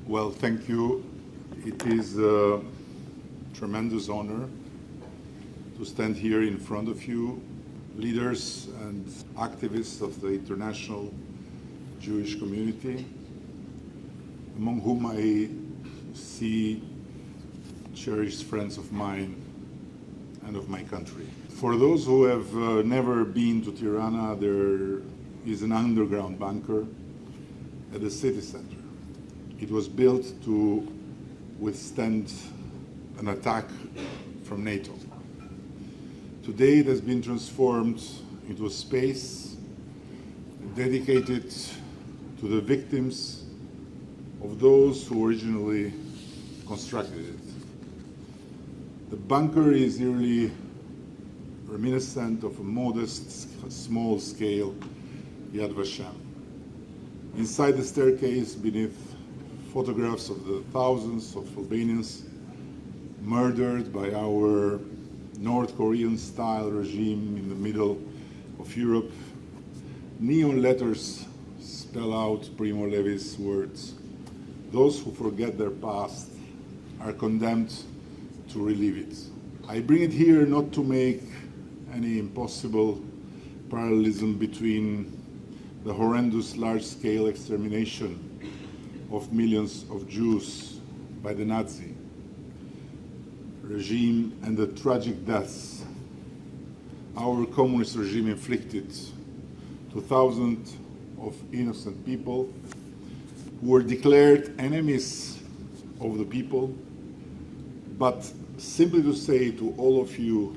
Well, thank you. It is a tremendous honor to stand here in front of you, leaders and activists of the international Jewish community, among whom I see cherished friends of mine and of my country. For those who have never been to Tirana, there is an underground bunker at the city center. It was built to withstand an attack from NATO. Today it has been transformed into a space dedicated to the victims of those who originally constructed it. The bunker is eerily reminiscent of a modest, small-scale Yad Vashem. Inside the staircase, beneath photographs of the thousands of Albanians murdered by our North Korean-style regime in the middle of Europe, neon letters spell out Primo Levi's words: "Those who forget their past are condemned to relive it." I bring it here not to make any impossible parallelism between the horrendous large-scale extermination of millions of Jews by the Nazi regime and the tragic deaths our communist regime inflicted to thousands of innocent people who were declared enemies of the people, but simply to say to all of you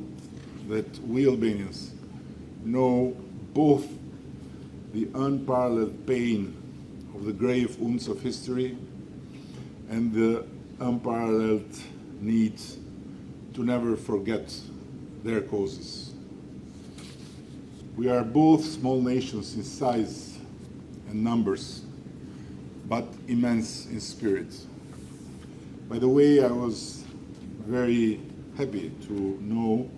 that we Albanians know both the unparalleled pain of the grave wounds of history and the unparalleled need to never forget their causes. We are both small nations in size and numbers, but immense in spirit. By the way, I was very happy to know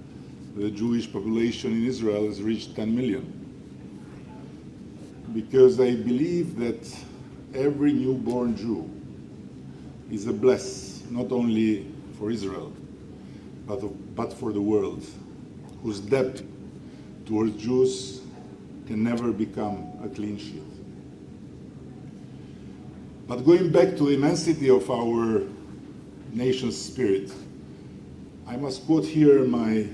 the Jewish population in Israel has reached 10 million, because I believe that every newborn Jew is a bless, not only for Israel, but for the world, whose debt towards Jews can never become a clean sheet. But going back to the immensity of our nation's spirit, I must quote here my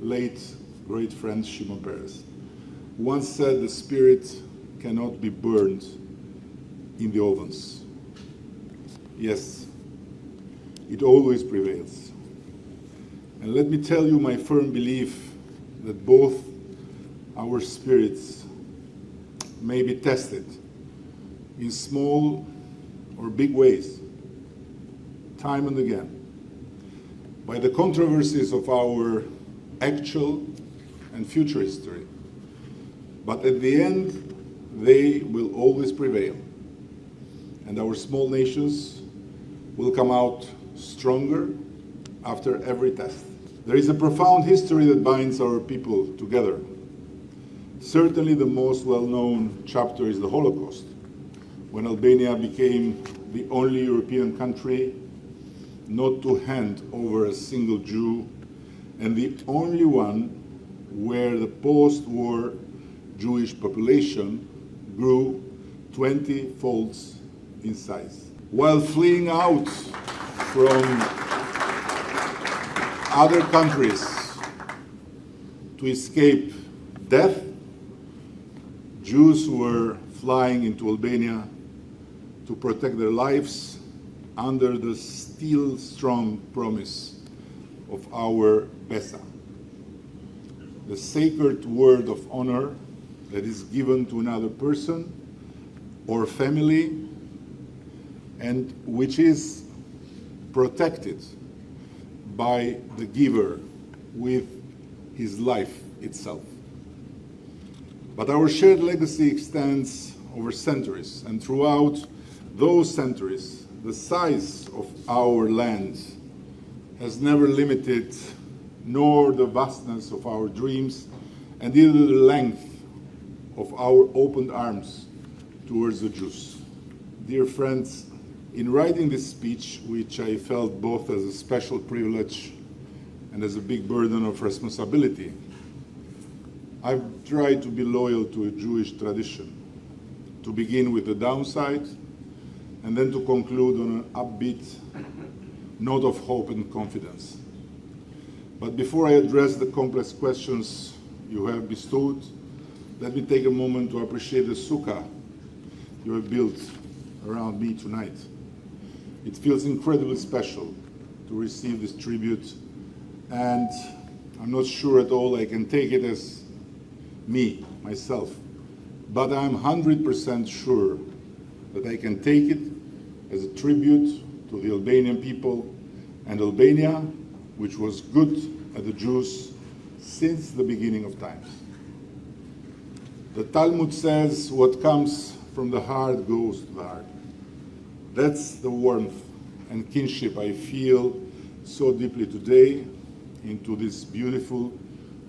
late great friend Shimon Peres, who once said, "The spirit cannot be burned in the ovens." Yes, it always prevails. And let me tell you my firm belief that both our spirits may be tested in small or big ways, time and again, by the controversies of our actual and future history. But at the end, they will always prevail, and our small nations will come out stronger after every test. There is a profound history that binds our people together. Certainly the most well-known chapter is the Holocaust, when Albania became the only European country not to hand over a single Jew, and the only one where the post-war Jewish population grew 20 folds in size. While fleeing out from other countries to escape death, Jews were flying into Albania to protect their lives under the steel-strong promise of our Besa, the sacred word of honor that is given to another person or family, and which is protected by the giver with his life itself. But our shared legacy extends over centuries, and throughout those centuries, the size of our land has never limited nor the vastness of our dreams, and neither the length of our opened arms towards the Jews. Dear friends, In writing this speech, which I felt both as a special privilege and as a big burden of responsibility, I've tried to be loyal to a Jewish tradition, to begin with the downside and then to conclude on an upbeat note of hope and confidence. But before I address the complex questions you have bestowed, let me take a moment to appreciate the sukkah you have built around me tonight. It feels incredibly special to receive this tribute, and I'm not sure at all I can take it as me, myself, but I'm 100% sure that I can take it as a tribute to the Albanian people and Albania, which was good at the Jews since the beginning of times. The Talmud says what comes from the heart goes to the heart. That's the warmth and kinship I feel so deeply today into this beautiful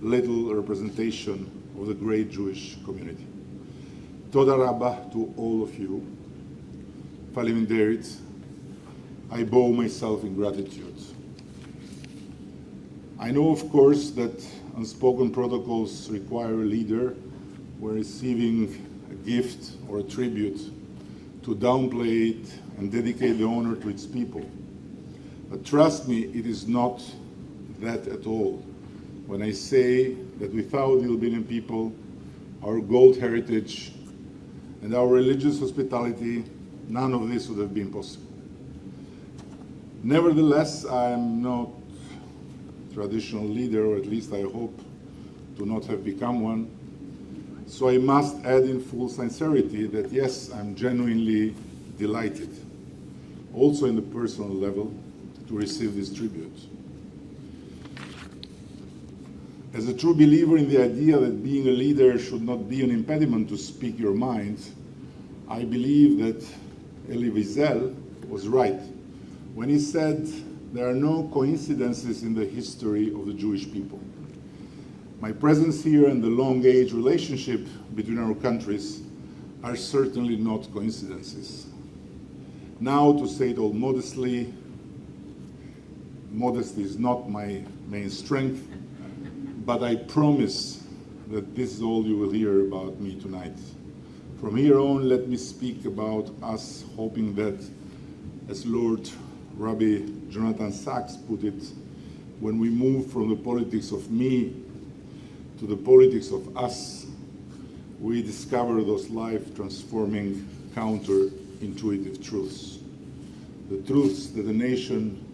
little representation of the great Jewish community. Toda Rabba to all of you. Faleminderit. I bow myself in gratitude. I know, of course, that unspoken protocols require a leader when receiving a gift or a tribute to downplay it and dedicate the honor to its people. But trust me, it is not that at all when I say that without the Albanian people, our gold heritage, and our religious hospitality, none of this would have been possible. Nevertheless, I am not a traditional leader, or at least I hope to not have become one. So I must add in full sincerity that yes, I'm genuinely delighted, also in the personal level, to receive this tribute. As a true believer in the idea that being a leader should not be an impediment to speak your mind, I believe that Elie Wiesel was right when he said there are no coincidences in the history of the Jewish people. My presence here and the long-age relationship between our countries are certainly not coincidences. Now, to say it all modestly, modesty is not my main strength, but I promise that this is all you will hear about me tonight. From here on, let me speak about us, hoping that, as Lord Rabbi Jonathan Sachs put it, when we move from the politics of me to the politics of us, we discover those life-transforming, counterintuitive truths. The truths that a nation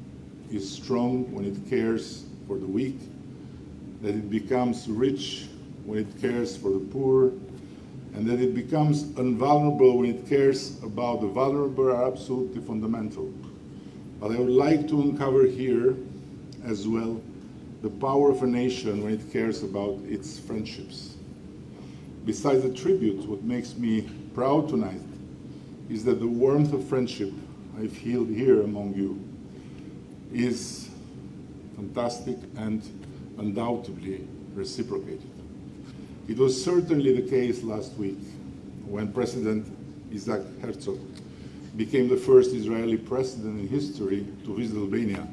is strong when it cares for the weak, that it becomes rich when it cares for the poor, and that it becomes invulnerable when it cares about the vulnerable are absolutely fundamental. But I would like to uncover here as well the power of a nation when it cares about its friendships. Besides the tribute, what makes me proud tonight is that the warmth of friendship I feel here among you is fantastic and undoubtedly reciprocated. It was certainly the case last week when President Isaac Herzog became the first Israeli president in history to visit Albania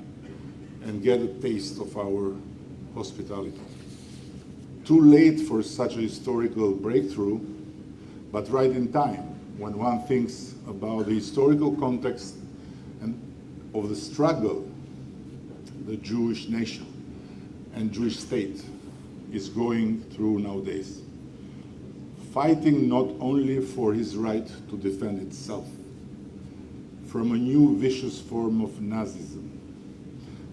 and get a taste of our hospitality. Too late for such a historical breakthrough, but right in time when one thinks about the historical context and of the struggle the Jewish nation and Jewish state is going through nowadays, fighting not only for his right to defend itself from a new vicious form of Nazism,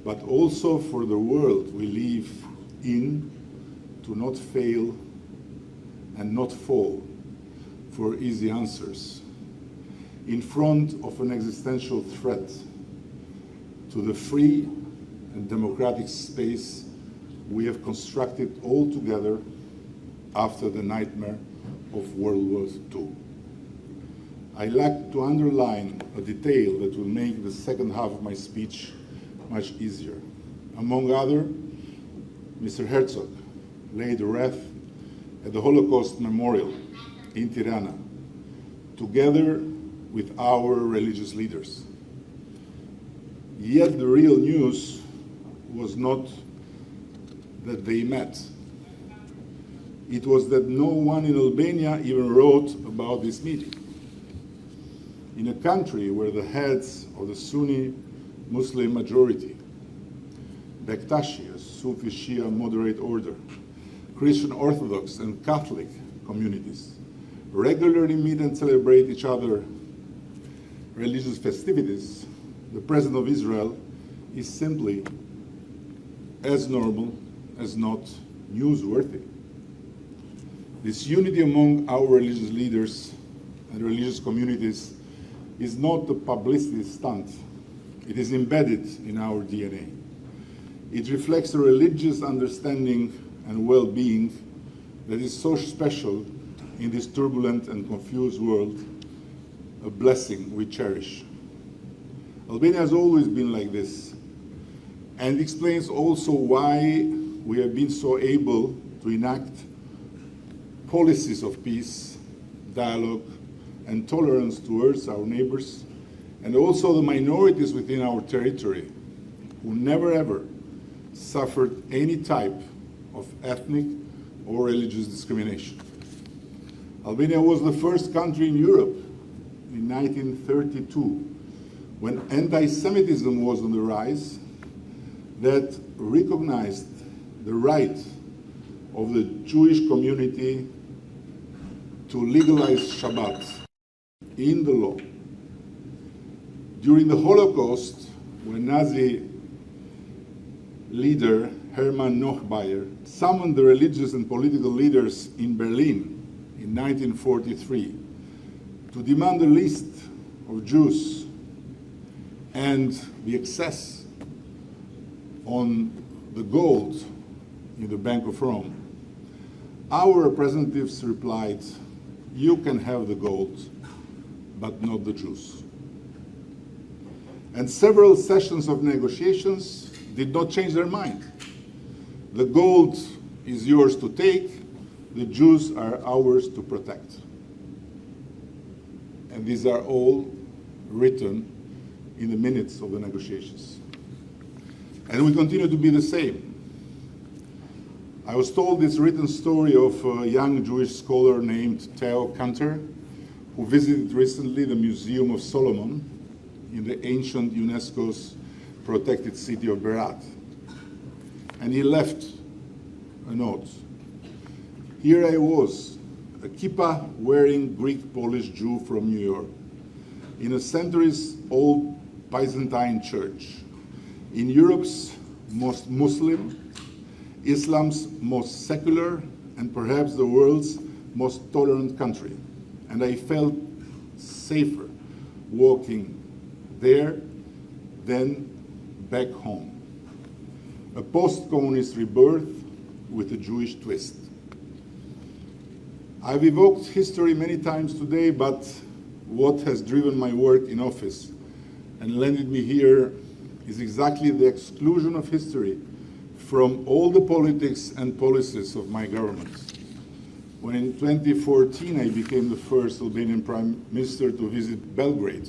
but also for the world we live in to not fail and not fall for easy answers in front of an existential threat to the free and democratic space we have constructed all together after the nightmare of World War II. I like to underline a detail that will make the second half of my speech much easier. Among other, Mr. Herzog laid a wreath at the Holocaust Memorial in Tirana, together with our religious leaders. Yet the real news was not that they met. It was that no one in Albania even wrote about this meeting. In a country where the heads of the Sunni Muslim majority, Bektashi, a Sufi Shia moderate order, Christian Orthodox and Catholic communities regularly meet and celebrate each other religious festivities, the President of Israel is simply as normal as not newsworthy. This unity among our religious leaders and religious communities is not a publicity stunt. It is embedded in our DNA. It reflects a religious understanding and well-being that is so special in this turbulent and confused world, a blessing we cherish. Albania has always been like this, and explains also why we have been so able to enact policies of peace, dialogue, and tolerance towards our neighbors, and also the minorities within our territory, who never ever suffered any type of ethnic or religious discrimination. Albania was the first country in Europe in 1932, when anti-Semitism was on the rise, that recognized the right of the Jewish community to legalize Shabbat in the law. During the Holocaust, when Nazi leader Hermann Nochbayer summoned the religious and political leaders in Berlin in 1943 to demand a list of Jews and the excess on the gold in the Bank of Rome, our representatives replied, "You can have the gold, but not the Jews." And several sessions of negotiations did not change their mind. The gold is yours to take, the Jews are ours to protect. And these are all written in the minutes of the negotiations. And we continue to be the same. I was told this written story of a young Jewish scholar named Theo Kanter, who visited recently the Museum of Solomon in the ancient UNESCO's protected city of Berat. And he left a note. Here I was, a kippah-wearing Greek-Polish Jew from New York, in a centuries-old Byzantine church, in Europe's most Muslim, Islam's most secular, and perhaps the world's most tolerant country. And I felt safer walking there than back home. A post-communist rebirth with a Jewish twist. I've evoked history many times today, but what has driven my work in office and landed me here is exactly the exclusion of history from all the politics and policies of my government. When in 2014 I became the first Albanian Prime Minister to visit Belgrade,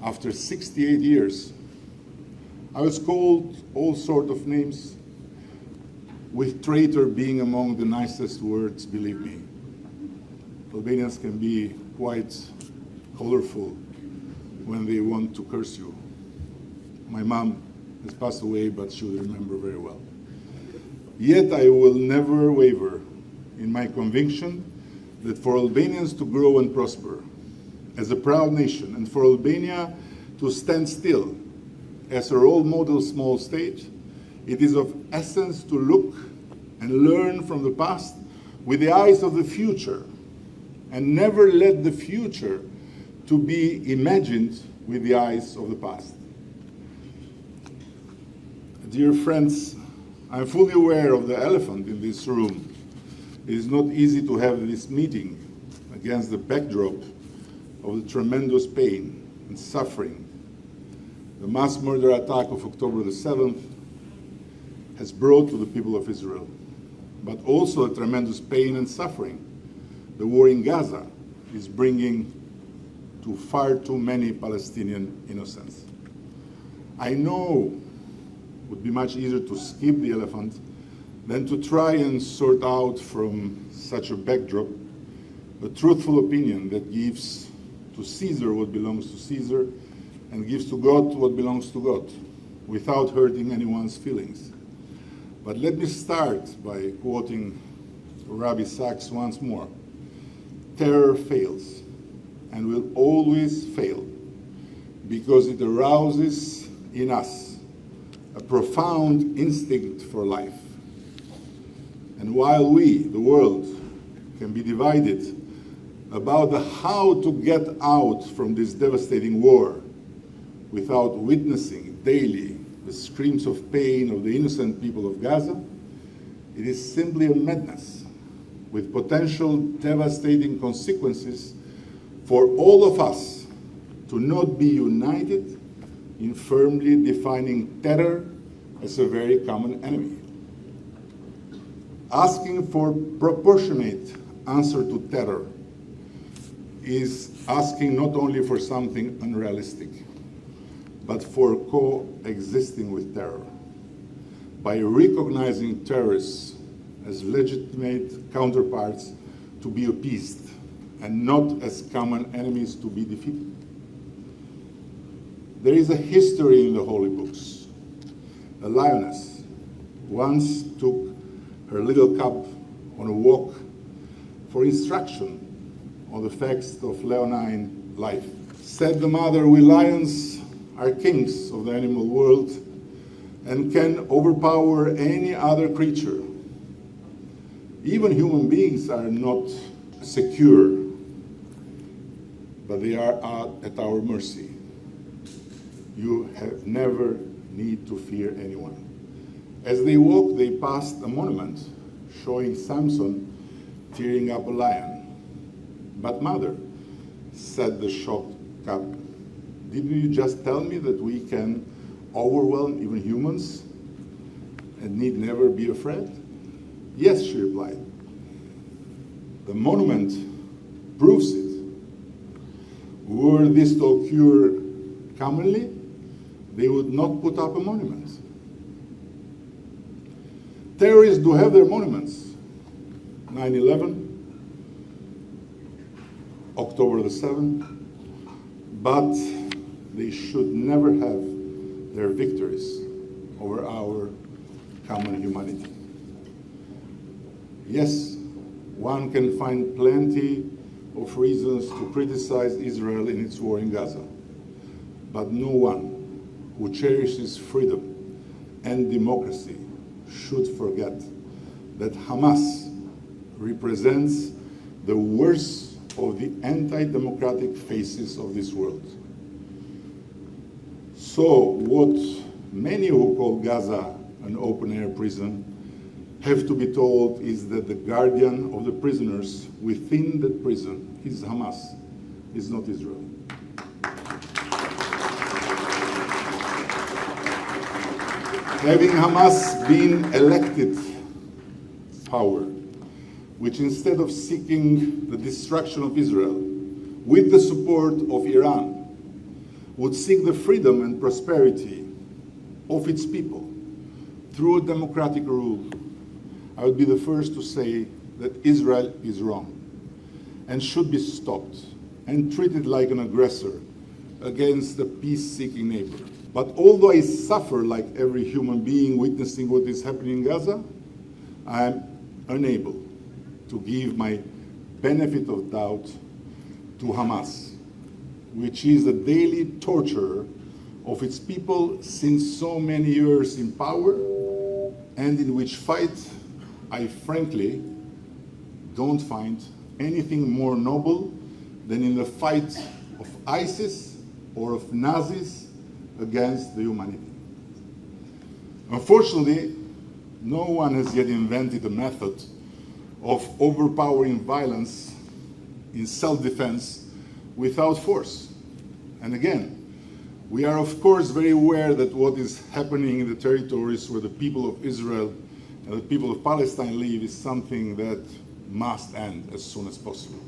after 68 years, I was called all sorts of names, with traitor being among the nicest words, believe me. Albanians can be quite colorful when they want to curse you. My mom has passed away, but she will remember very well. Yet I will never waver in my conviction that for Albanians to grow and prosper as a proud nation, and for Albania to stand still as a role model small state, it is of essence to look and learn from the past with the eyes of the future, and never let the future to be imagined with the eyes of the past. Dear friends, I'm fully aware of the elephant in this room. It is not easy to have this meeting against the backdrop of the tremendous pain and suffering the mass murder attack of October the 7th has brought to the people of Israel, but also the tremendous pain and suffering the war in Gaza is bringing to far too many Palestinian innocents. I know it would be much easier to skip the elephant than to try and sort out from such a backdrop a truthful opinion that gives to Caesar what belongs to Caesar and gives to God what belongs to God, without hurting anyone's feelings. But let me start by quoting Rabbi Sachs once more. Terror fails and will always fail because it arouses in us a profound instinct for life. And while we, the world, can be divided about the how to get out from this devastating war without witnessing daily the screams of pain of the innocent people of Gaza, it is simply a madness with potential devastating consequences for all of us to not be united in firmly defining terror as a very common enemy. Asking for proportionate answer to terror is asking not only for something unrealistic, but for coexisting with terror by recognizing terrorists as legitimate counterparts to be appeased and not as common enemies to be defeated. There is a history in the holy books. A lioness once took her little cub on a walk for instruction on the facts of leonine life. Said the mother, "We lions are kings of the animal world and can overpower any other creature. Even human beings are not secure, but they are at our mercy. You have never need to fear anyone." As they walked, they passed a monument showing Samson tearing up a lion. "But mother," said the shocked cub, "didn't you just tell me that we can overwhelm even humans and need never be afraid?" "Yes," she replied. "The monument proves it. Were this to occur commonly, they would not put up a monument." Terrorists do have their monuments. 9/11, October the 7th, but they should never have their victories over our common humanity. Yes, one can find plenty of reasons to criticize Israel in its war in Gaza, but no one who cherishes freedom and democracy should forget that Hamas represents the worst of the anti-democratic faces of this world. So what many who call Gaza an open-air prison have to be told is that the guardian of the prisoners within that prison is Hamas, is not Israel. Having Hamas been elected power, which instead of seeking the destruction of Israel with the support of Iran, would seek the freedom and prosperity of its people through a democratic rule, I would be the first to say that Israel is wrong and should be stopped and treated like an aggressor against a peace-seeking neighbor. But although I suffer like every human being witnessing what is happening in Gaza, I am unable to give my benefit of doubt to Hamas, which is the daily torture of its people since so many years in power, and in which fight I frankly don't find anything more noble than in the fight of ISIS or of Nazis against the humanity. Unfortunately, no one has yet invented a method of overpowering violence in self-defense without force. And again, we are of course very aware that what is happening in the territories where the people of Israel and the people of Palestine live is something that must end as soon as possible.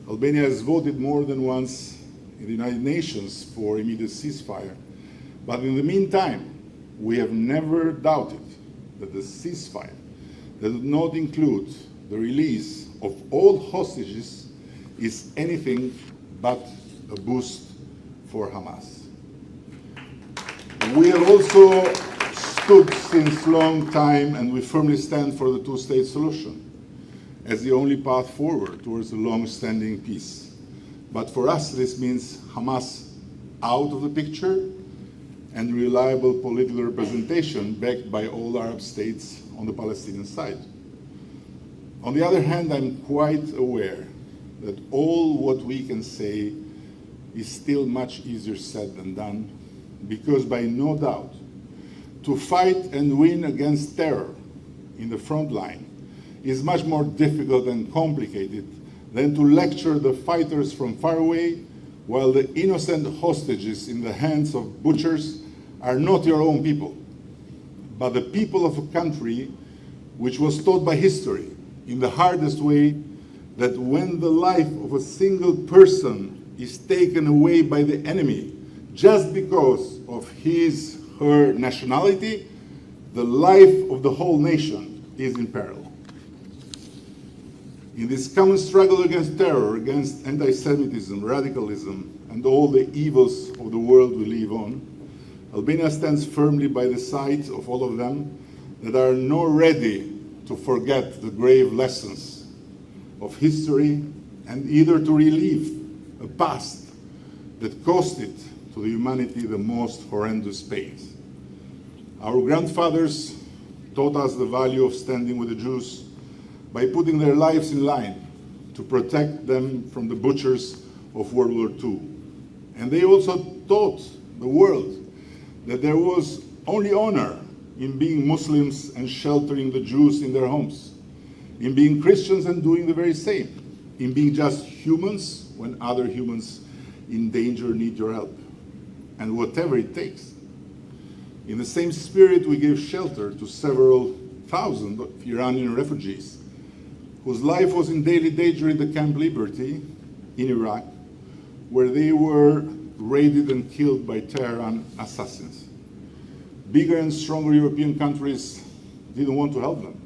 Albania has voted more than once in the United Nations for immediate ceasefire, But in the meantime, we have never doubted that the ceasefire that does not include the release of all hostages is anything but a boost for Hamas. We have also stood since long time, and we firmly stand for the two-state solution as the only path forward towards a long-standing peace. But for us, this means Hamas out of the picture and reliable political representation backed by all Arab states on the Palestinian side. On the other hand, I'm quite aware that all what we can say is still much easier said than done, because by no doubt, to fight and win against terror in the front line is much more difficult and complicated than to lecture the fighters from far away, while the innocent hostages in the hands of butchers are not your own people, but the people of a country which was taught by history in the hardest way that when the life of a single person is taken away by the enemy just because of his, her nationality, the life of the whole nation is in peril. In this common struggle against terror, against anti-Semitism, radicalism, and all the evils of the world we live on, Albania stands firmly by the side of all of them that are not ready to forget the grave lessons of history and either to relive a past that cost it to the humanity the most horrendous pains. Our grandfathers taught us the value of standing with the Jews by putting their lives in line to protect them from the butchers of World War II. And they also taught the world that there was only honor in being Muslims and sheltering the Jews in their homes, in being Christians and doing the very same, in being just humans when other humans in danger need your help, and whatever it takes. In the same spirit, we gave shelter to several thousand Iranian refugees whose life was in daily danger in the Camp Liberty in Iraq, where they were raided and killed by Tehran assassins. Bigger and stronger European countries didn't want to help them.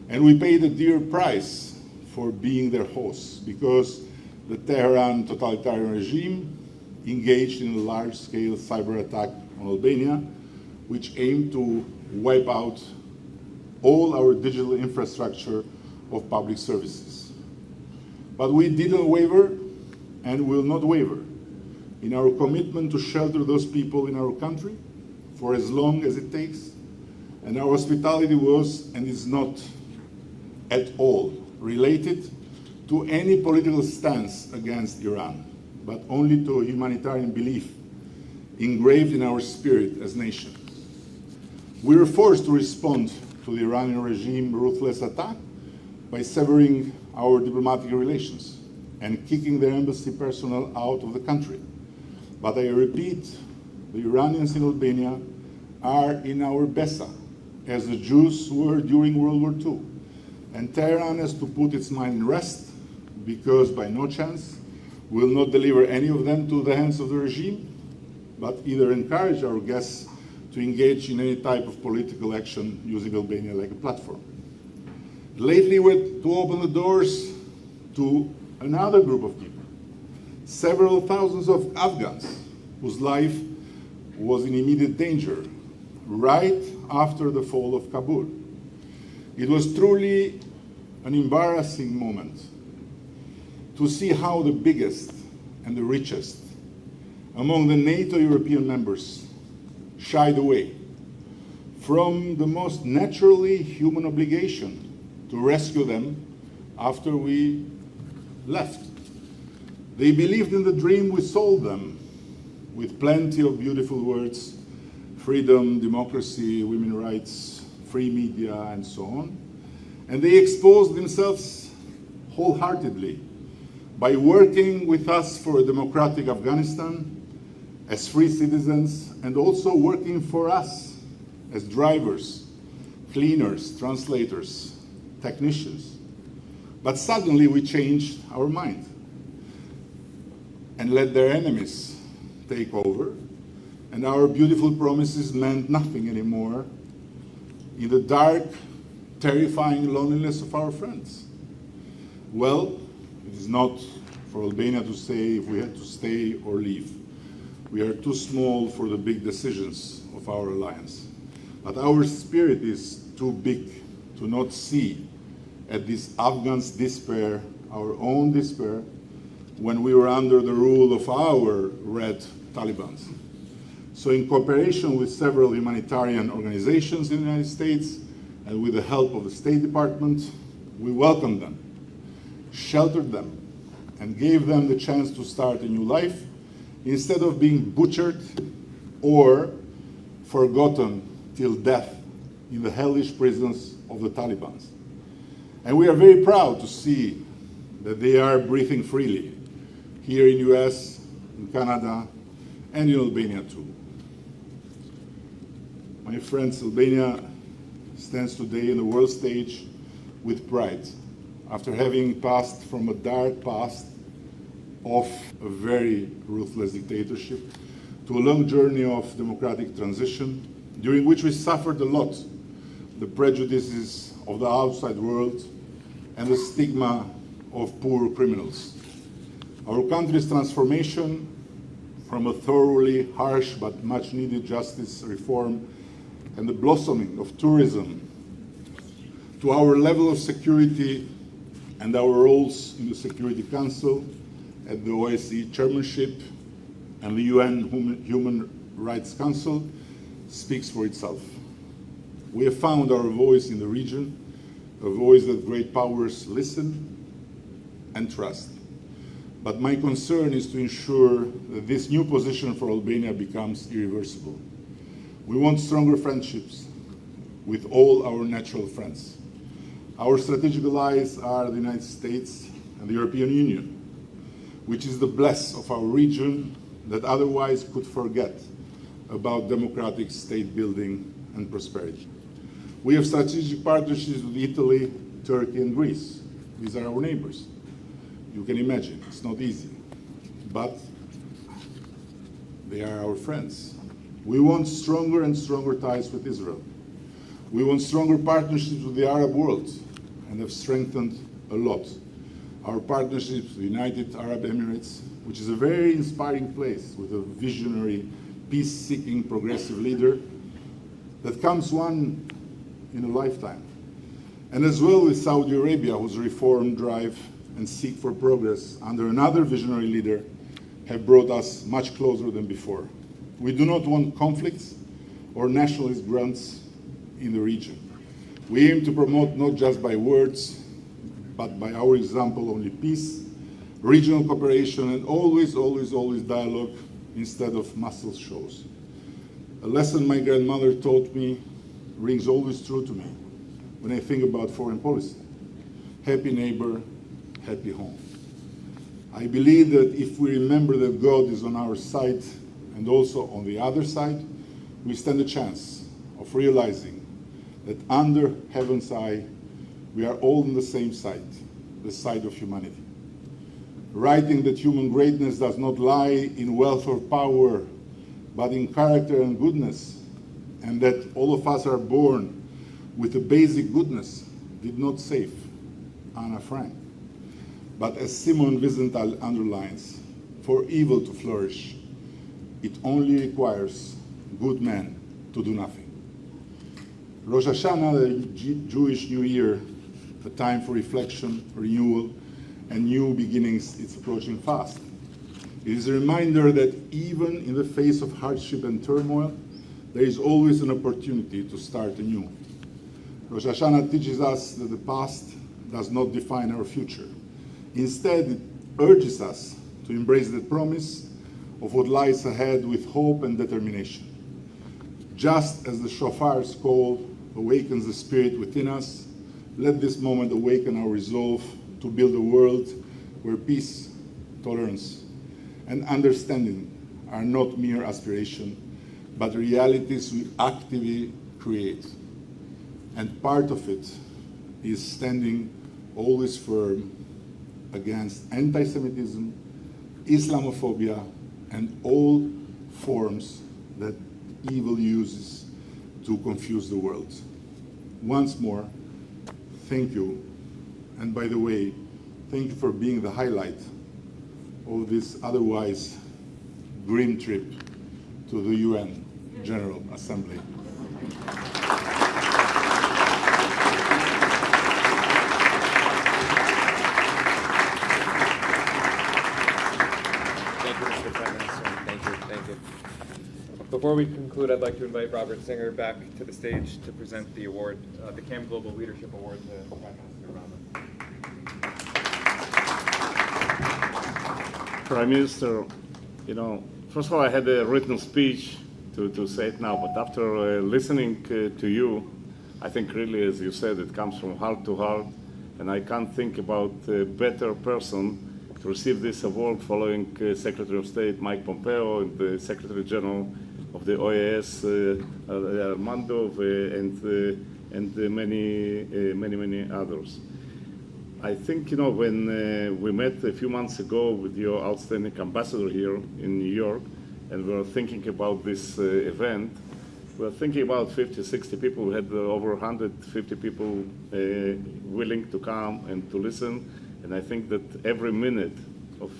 And we paid a dear price for being their hosts, because the Tehran totalitarian regime engaged in a large-scale cyber attack on Albania, which aimed to wipe out all our digital infrastructure of public services. But we didn't waver and will not waver in our commitment to shelter those people in our country for as long as it takes. And our hospitality was and is not at all related to any political stance against Iran, but only to a humanitarian belief engraved in our spirit as nation. We were forced to respond to the Iranian regime's ruthless attack by severing our diplomatic relations and kicking their embassy personnel out of the country. But I repeat, the Iranians in Albania are in our Besa, as the Jews were during World War II. And Tehran has to put its mind in rest, because by no chance will not deliver any of them to the hands of the regime, but either encourage our guests to engage in any type of political action using Albania like a platform. Lately, we're to open the doors to another group of people, several thousands of Afghans whose life was in immediate danger right after the fall of Kabul. It was truly an embarrassing moment to see how the biggest and the richest among the NATO European members shied away from the most naturally human obligation to rescue them after we left. They believed in the dream we sold them, with plenty of beautiful words: freedom, democracy, women's rights, free media, and so on. And they exposed themselves wholeheartedly by working with us for a democratic Afghanistan as free citizens, and also working for us as drivers, cleaners, translators, technicians. But suddenly we changed our mind and let their enemies take over, and our beautiful promises meant nothing anymore in the dark, terrifying loneliness of our friends. Well, it is not for Albania to say if we had to stay or leave. We are too small for the big decisions of our alliance. But our spirit is too big to not see at this Afghans' despair, our own despair, when we were under the rule of our red Talibans. So in cooperation with several humanitarian organizations in the United States and with the help of the State Department, we welcomed them, sheltered them, and gave them the chance to start a new life instead of being butchered or forgotten till death in the hellish prisons of the Taliban. And we are very proud to see that they are breathing freely here in the US, in Canada, and in Albania too. My friends, Albania stands today in the world stage with pride after having passed from a dark past of a very ruthless dictatorship to a long journey of democratic transition, during which we suffered a lot, the prejudices of the outside world and the stigma of poor criminals. Our country's transformation from a thoroughly harsh but much needed justice reform and the blossoming of tourism to our level of security and our roles in the Security Council, at the OSCE chairmanship and the UN Human Rights Council speaks for itself. We have found our voice in the region, a voice that great powers listen and trust. But my concern is to ensure that this new position for Albania becomes irreversible. We want stronger friendships with all our natural friends. Our strategic allies are the United States and the European Union, which is the bless of our region that otherwise could forget about democratic state building and prosperity. We have strategic partnerships with Italy, Turkey, and Greece. These are our neighbors. You can imagine, it's not easy, but they are our friends. We want stronger and stronger ties with Israel. We want stronger partnerships with the Arab world and have strengthened a lot our partnerships with the United Arab Emirates, which is a very inspiring place with a visionary, peace-seeking, progressive leader that comes one in a lifetime. And as well with Saudi Arabia, whose reform drive and seek for progress under another visionary leader have brought us much closer than before. We do not want conflicts or nationalist grunts in the region. We aim to promote not just by words, but by our example only peace, regional cooperation, and always, always, always dialogue instead of muscle shows. A lesson my grandmother taught me rings always true to me when I think about foreign policy. Happy neighbor, happy home. I believe that if we remember that God is on our side and also on the other side, we stand a chance of realizing that under heaven's eye, we are all on the same side, the side of humanity. Writing that human greatness does not lie in wealth or power, but in character and goodness, and that all of us are born with a basic goodness, did not save Anna Frank. But as Simon Wiesenthal underlines, for evil to flourish, it only requires good men to do nothing. Rosh Hashanah, the Jewish New Year, a time for reflection, renewal, and new beginnings, is approaching fast. It is a reminder that even in the face of hardship and turmoil, there is always an opportunity to start anew. Rosh Hashanah teaches us that the past does not define our future. Instead, it urges us to embrace the promise of what lies ahead with hope and determination. Just as the shofar's call awakens the spirit within us, let this moment awaken our resolve to build a world where peace, tolerance, and understanding are not mere aspiration, but realities we actively create. And part of it is standing always firm against anti-Semitism, Islamophobia, and all forms that evil uses to confuse the world. Once more, thank you. And by the way, thank you for being the highlight of this otherwise grim trip to the UN General Assembly. Thank you. Before we conclude, I'd like to invite Robert Singer back to the stage to present the award, the CAM Global Leadership Award to Prime Minister Rama. Prime Minister, first of all, I had a written speech to say it now, but after listening to you, I think really, as you said, it comes from heart to heart, and I can't think about a better person to receive this award following Secretary of State Mike Pompeo and the Secretary General of the OAS, Armando, and many others. I think, when we met a few months ago with your outstanding ambassador here in New York, and we were thinking about this event, we were thinking about 50, 60 people. We had over 150 people willing to come and to listen. And I think that every minute of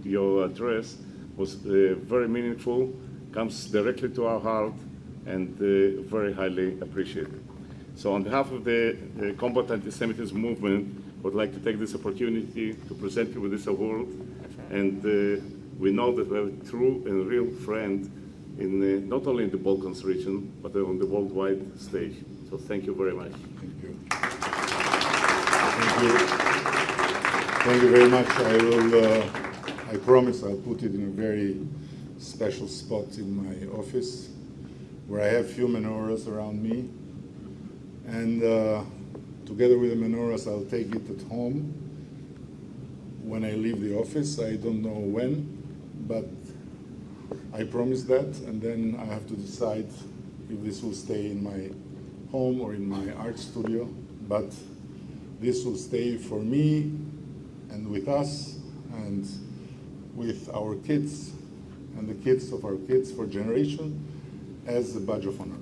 your address was very meaningful, comes directly to our heart, and very highly appreciated. So on behalf of the Combat Anti-Semitism movement, I would like to take this opportunity to present you with this award. And we know that we have a true and real friend in not only in the Balkans region, but on the worldwide stage. So thank you very much. Thank you. Thank you. Thank you very much. I promise I'll put it in a very special spot in my office where I have few menorahs around me. And together with the menorahs, I'll take it at home when I leave the office. I don't know when, but I promise that. And then I have to decide if this will stay in my home or in my art studio. But this will stay for me and with us and with our kids and the kids of our kids for generation as a badge of honor.